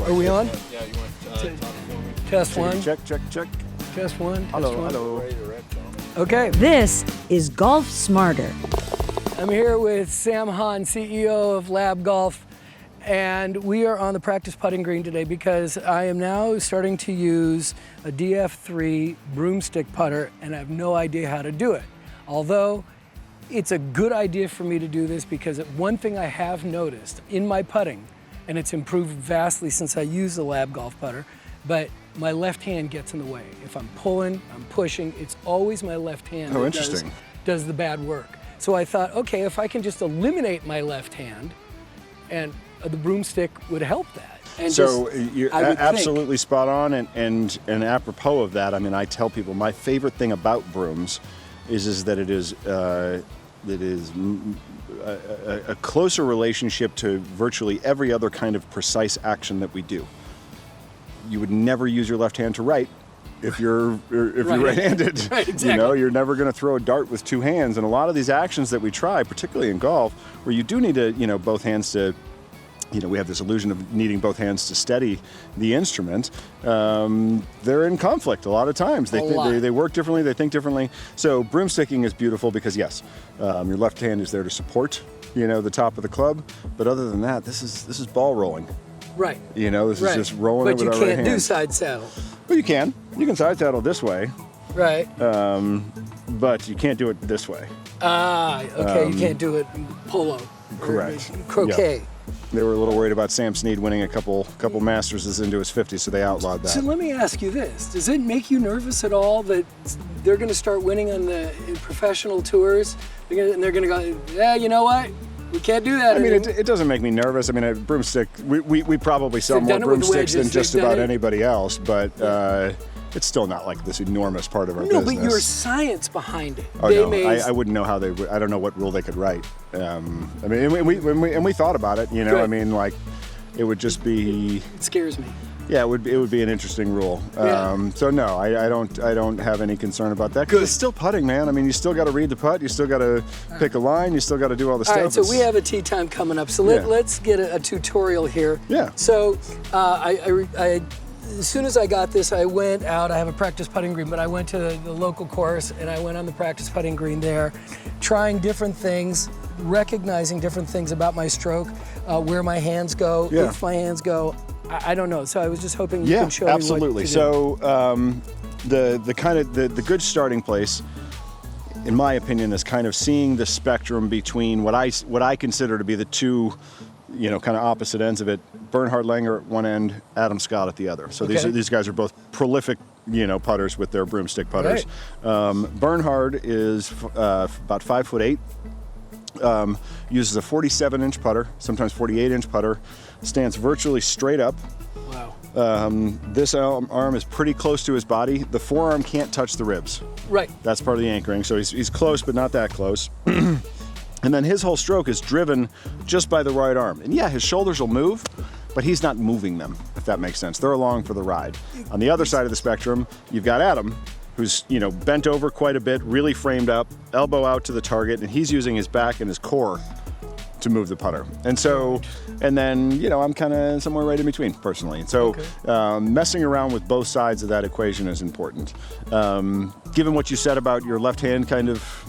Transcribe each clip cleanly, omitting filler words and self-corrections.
Are we on? Yeah, you want to talk to me? Test one. Check. Test one. Hello, test one. hello. Okay. This is Golf Smarter. I'm here with Sam Hahn, CEO of L.A.B Golf, and we are on the practice putting green today because I am now starting to use a DF3 Broomstick putter, and I have no idea how to do it. Although it's a good idea for me to do this because one thing I have noticed in my putting, and it's improved vastly since I use the L.A.B golf putter, but my left hand gets in the way. If I'm pulling, I'm pushing, it's always my left hand that does the bad work. So I thought, okay, if I can just eliminate my left hand, and the broomstick would help that. And so you're absolutely think. spot on, and apropos of that, I mean, I tell people my favorite thing about brooms is that it is a closer relationship to virtually every other kind of precise action that we do. You would never use your left hand to write if you're right-handed. Right, exactly. You know, you're never going to throw a dart with two hands. And a lot of these actions that we try, particularly in golf, where you do need to, both hands to, we have this illusion of needing both hands to steady the instrument. They're in conflict a lot of times. They work differently. They think differently. So broomsticking is beautiful because yes, your left hand is there to support, the top of the club. But other than that, this is ball rolling. Right. This is just rolling it with our right hand. But you can't do side saddle. Well, you can. You can side saddle this way. Right. But you can't do it this way. Okay. You can't do it in polo. Correct. Croquet. Yep. They were a little worried about Sam Snead winning a couple Masters into his 50s, so they outlawed that. So let me ask you this. Does it make you nervous at all that they're going to start winning on the professional tours? And they're going to go, yeah, you know what? We can't do that. I mean, it doesn't make me nervous. I mean, a broomstick, we probably sell more broomsticks than just about anybody else, but it's still not like this enormous part of our business. No, but your science behind it. Oh, no, I wouldn't know how they would. I don't know what rule they could write. I mean, we thought about it, Good. I mean, like, it would just be... It scares me. Yeah, it would be an interesting rule. Yeah. So no, I don't have any concern about that. Because it's still putting, man. I mean, you still got to read the putt. You still got to pick a line. You still got to do all the stuff. All right, so we have a tee time coming up. So let's get a tutorial here. Yeah. So as soon as I got this, I went out. I have a practice putting green, but I went to the local course and I went on the practice putting green there, trying different things, recognizing different things about my stroke, where my hands go, if my hands go. I don't know, so I was just hoping you could show me what to do. Absolutely. So the good starting place, in my opinion, is kind of seeing the spectrum between what I consider to be the two, kind of opposite ends of it. Bernhard Langer at one end, Adam Scott at the other. So these guys are both prolific, putters with their broomstick putters. Right. Bernhard is about 5'8". Uses a 47-inch putter, sometimes 48-inch putter, stands virtually straight up. Wow. This arm is pretty close to his body. The forearm can't touch the ribs. Right. That's part of the anchoring. So he's close, but not that close. And then his whole stroke is driven just by the right arm. And yeah, his shoulders will move, but he's not moving them, if that makes sense. They're along for the ride. On the other side of the spectrum, you've got Adam, who's bent over quite a bit, really framed up, elbow out to the target, and he's using his back and his core to move the putter. And so, and then, I'm kind of somewhere right in between, personally. And so messing around with both sides of that equation is important. Given what you said about your left hand kind of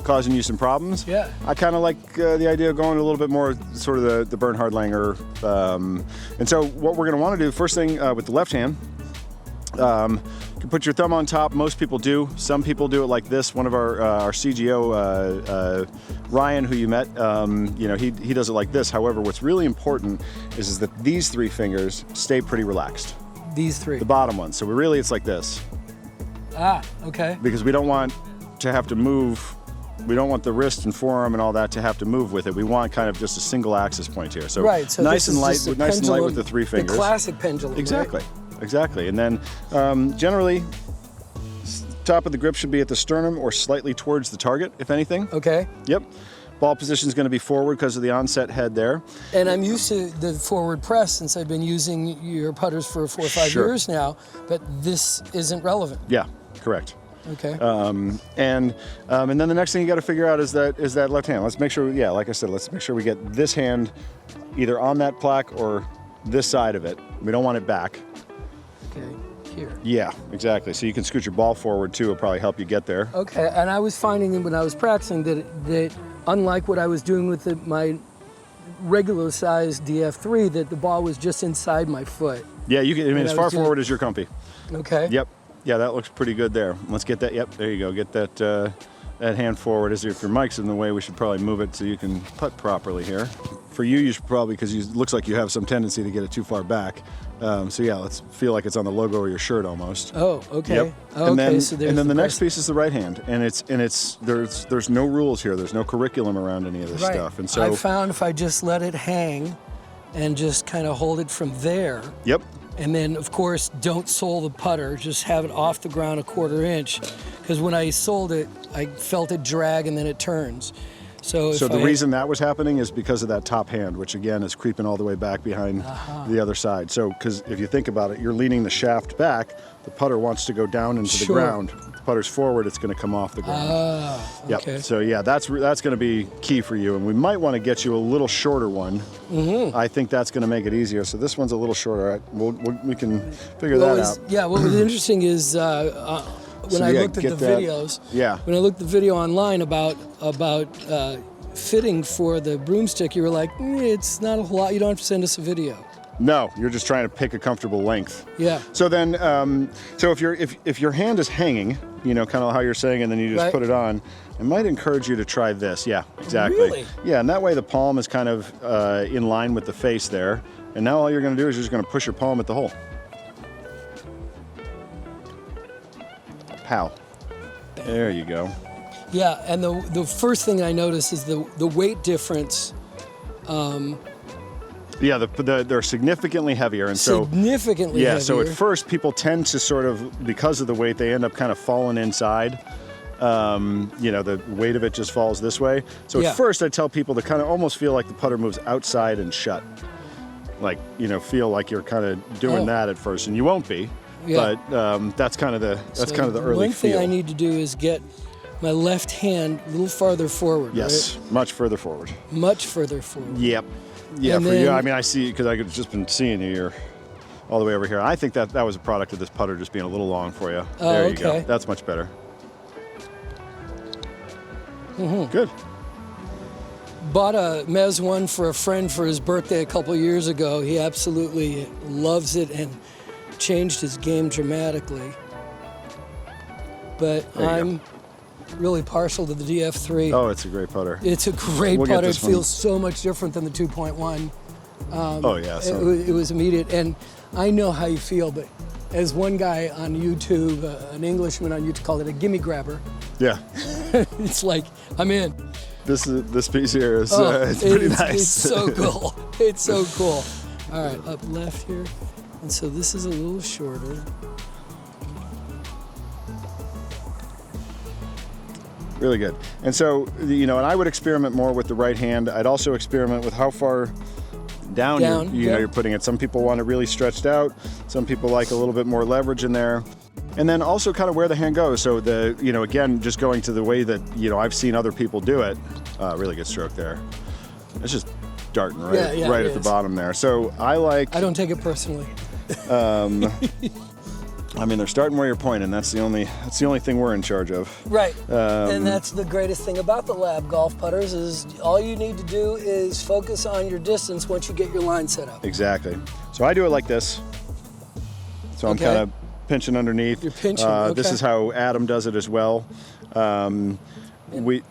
causing you some problems, I kind of like the idea of going a little bit more sort of the Bernhard Langer. And so what we're going to want to do, first thing with the left hand, you can put your thumb on top. Most people do. Some people do it like this. One of our CGO, Ryan, who you met, he does it like this. However, what's really important is that these three fingers stay pretty relaxed. These three? The bottom ones. So it's like this. Ah, okay. Because we don't want to have to move. We don't want the wrist and forearm and all that to have to move with it. We want kind of just a single axis point here. So, so nice and light with the three fingers. The classic pendulum. Exactly. Right? Exactly. And then generally, top of the grip should be at the sternum or slightly towards the target, if anything. Okay. Yep. Ball position is going to be forward because of the onset head there. And I'm used to the forward press since I've been using your putters for 4 or 5 years now, but this isn't relevant. Yeah, correct. Okay. And then the next thing you got to figure out is that left hand. Let's make sure, like I said, let's make sure we get this hand either on that plaque or this side of it. We don't want it back. Okay, here. Yeah, exactly. So you can scoot your ball forward too. It'll probably help you get there. Okay, and I was finding when I was practicing that unlike what I was doing with my regular size DF3, that the ball was just inside my foot. Yeah, you can. I mean, as far forward as you're comfy. Okay. Yep. Yeah, that looks pretty good there. Let's get that. Yep, there you go. Get that that hand forward. As if your mic's in the way, we should probably move it so you can putt properly here. For you, you should probably, because it looks like you have some tendency to get it too far back. So yeah, let's feel like it's on the logo of your shirt almost. Oh, okay. Yep. Oh, and okay. then, So there's and then the press. next piece is the right hand, and there's no rules here. There's no curriculum around any of this Right. stuff, and so I found if I just let it hang and just kind of hold it from there, yep. and then of course don't sole the putter, just have it off the ground 1/4 inch, because when I soled it, I felt it drag and then it turns. So The reason that was happening is because of that top hand, which again is creeping all the way back behind the other side. So, because if you think about it, you're leaning the shaft back, the putter wants to go down into the ground. If the putter's forward, it's going to come off the ground. okay. Yep. So yeah, that's going to be key for you, and we might want to get you a little shorter one. I think that's going to make it easier. So this one's a little shorter. We can figure that out. Yeah, what was interesting is when I looked at the videos. Yeah. When I looked at the video online about fitting for the broomstick, you were like, it's not a whole lot. You don't have to send us a video. No, you're just trying to pick a comfortable length. Yeah. So then, so if your hand is hanging, you know, kind of how you're saying, and then you just put it on, I might encourage you to try this. Yeah, exactly. Really? Yeah, and that way the palm is kind of in line with the face there. And now all you're going to do is you're just going to push your palm at the hole. Pow. There you go. Yeah, and the first thing I noticed is the weight difference. Yeah, they're significantly heavier, and Significantly yeah. heavier. So at first, people tend to sort of, because of the weight, they end up kind of falling inside. You know, the weight of it just falls this way. So at first, I tell people to kind of almost feel like the putter moves outside and shut. Like, you know, feel like you're kind of doing that at first, and you won't be. Yeah. But that's kind of the early one thing feel. I need to do is get my left hand a little farther forward. Yes, right? much further forward. Much further forward. Yep. Yeah, And for you, then- I mean, I see, because I've just been seeing you here all the way over here. I think that was a product of this putter just being a little long for you. Oh, There you go. okay. That's much better. Good. Bought a Mez one for a friend for his birthday a couple years ago. He absolutely loves it and changed his game dramatically. But There you I'm really partial to the DF3. Oh, it's a great putter. It's a great We'll get putter. It this one. feels so much different than the 2.1. Oh, yeah. So. It was immediate. And I know how you feel, but as one guy on YouTube, an Englishman on YouTube called it a gimme grabber. Yeah. It's like, I'm in. This piece here is it's it- pretty nice. It's so cool. It's so cool. All right, up left here. And so this is a little shorter. Really good. And so, you know, and I would experiment more with the right hand. I'd also experiment with how far down, you're putting it. Some people want it really stretched out. Some people like a little bit more leverage in there. And then also kind of where the hand goes. So again, just going to the way that, I've seen other people do it. Really good stroke there. It's just darting right at the bottom there. So I don't take it personally. I mean, they're starting where you're pointing. That's the only thing we're in charge of. Right. And that's the greatest thing about the L.A.B golf putters is all you need to do is focus on your distance once you get your line set up. Exactly. So I do it like this. So I'm kind of pinching underneath. You're pinching, This is how Adam does it as well. And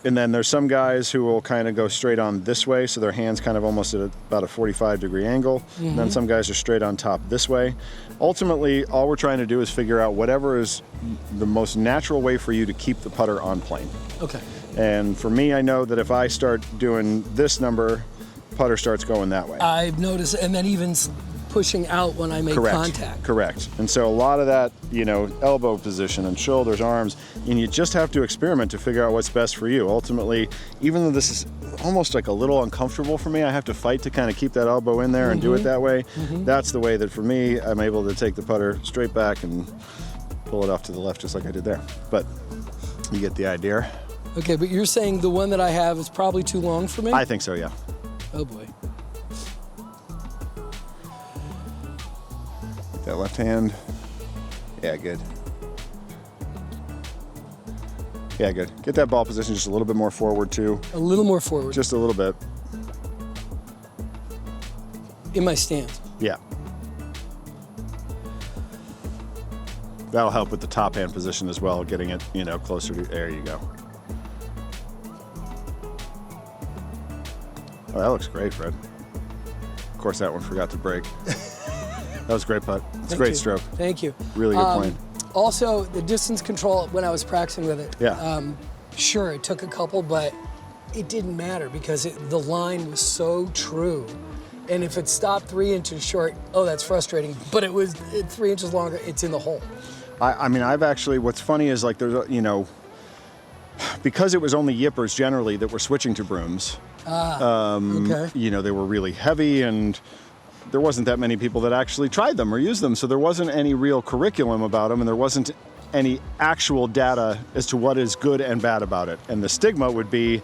then there's some guys who will kind of go straight on this way, so their hands kind of almost at about a 45-degree angle. Mm-hmm. And then some guys are straight on top this way. Ultimately, all we're trying to do is figure out whatever is the most natural way for you to keep the putter on plane. Okay. And for me, I know that if I start doing this number, putter starts going that way. I've noticed, and then even pushing out when I make contact. Correct. And so a lot of that, elbow position and shoulders, arms, and you just have to experiment to figure out what's best for you. Ultimately, even though this is almost like a little uncomfortable for me, I have to fight to kind of keep that elbow in there and do it that way. Mm-hmm. That's the way that for me, I'm able to take the putter straight back and pull it off to the left just like I did there. But you get the idea. Okay, but you're saying the one that I have is probably too long for me? I think so, yeah. Oh boy. That left hand. Yeah, good. Yeah, good. Get that ball position just a little bit more forward too. A little more forward. Just a little bit. In my stance. Yeah. That'll help with the top hand position as well, getting it, you know, closer to, there you go. Oh, that looks great, Fred. Of course, that one forgot to break. That was a great putt. It's a great stroke. Thank you. Really good plane. Also, the distance control when I was practicing with it. Yeah. Sure, it took a couple, but it didn't matter because the line was so true. And if it stopped 3 inches short, oh, that's frustrating. But it was 3 inches longer, it's in the hole. I mean, I've actually, what's funny is like there's, you know, because it was only yippers generally that were switching to brooms. Okay. You know, they were really heavy and there wasn't that many people that actually tried them or used them. So there wasn't any real curriculum about them and there wasn't any actual data as to what is good and bad about it. And the stigma would be,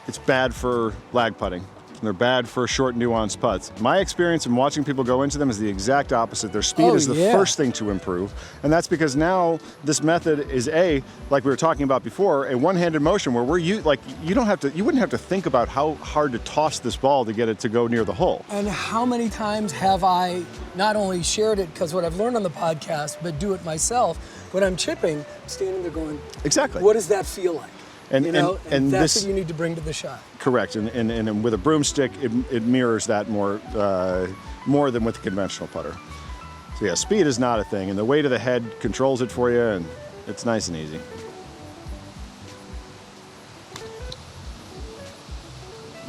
it's bad for lag putting. And they're bad for short, nuanced putts. My experience in watching people go into them is the exact opposite. Their speed is the first thing to improve. And that's because now this method is like we were talking about before, a one-handed motion where you wouldn't have to think about how hard to toss this ball to get it to go near the hole. And how many times have I not only shared it because what I've learned on the podcast, but do it myself when I'm chipping, standing there going, exactly. What does that feel like? And, you know, and that's this, what you need to bring to the shot. Correct, and with a broomstick, it mirrors that more than with a conventional putter. So yeah, speed is not a thing, and the weight of the head controls it for you, and it's nice and easy.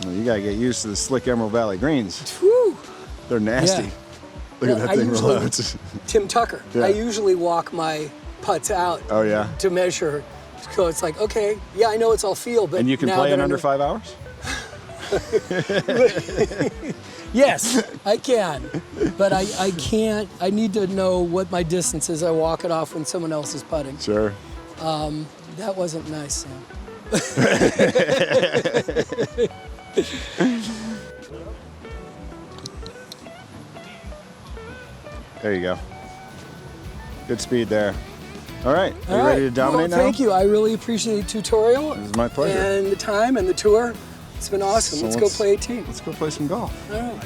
Well, you gotta get used to the slick Emerald Valley greens. Whew. They're nasty. Yeah. Look at that thing roll out. Tim Tucker. Yeah. I usually walk my putts out Oh yeah. to measure. So it's like, okay, yeah, I know it's all feel, but And you can now play that in I under know- 5 hours? Yes, I can, but I can't. I need to know what my distance is. I walk it off when someone else is putting. Sure. That wasn't nice, Sam. There you go. Good speed there. All right, are you All ready right. to dominate Well, now? thank you. I really appreciate the tutorial. It was my pleasure. And the time and the tour. It's been awesome. So Let's go play 18. Let's go play some golf. All right.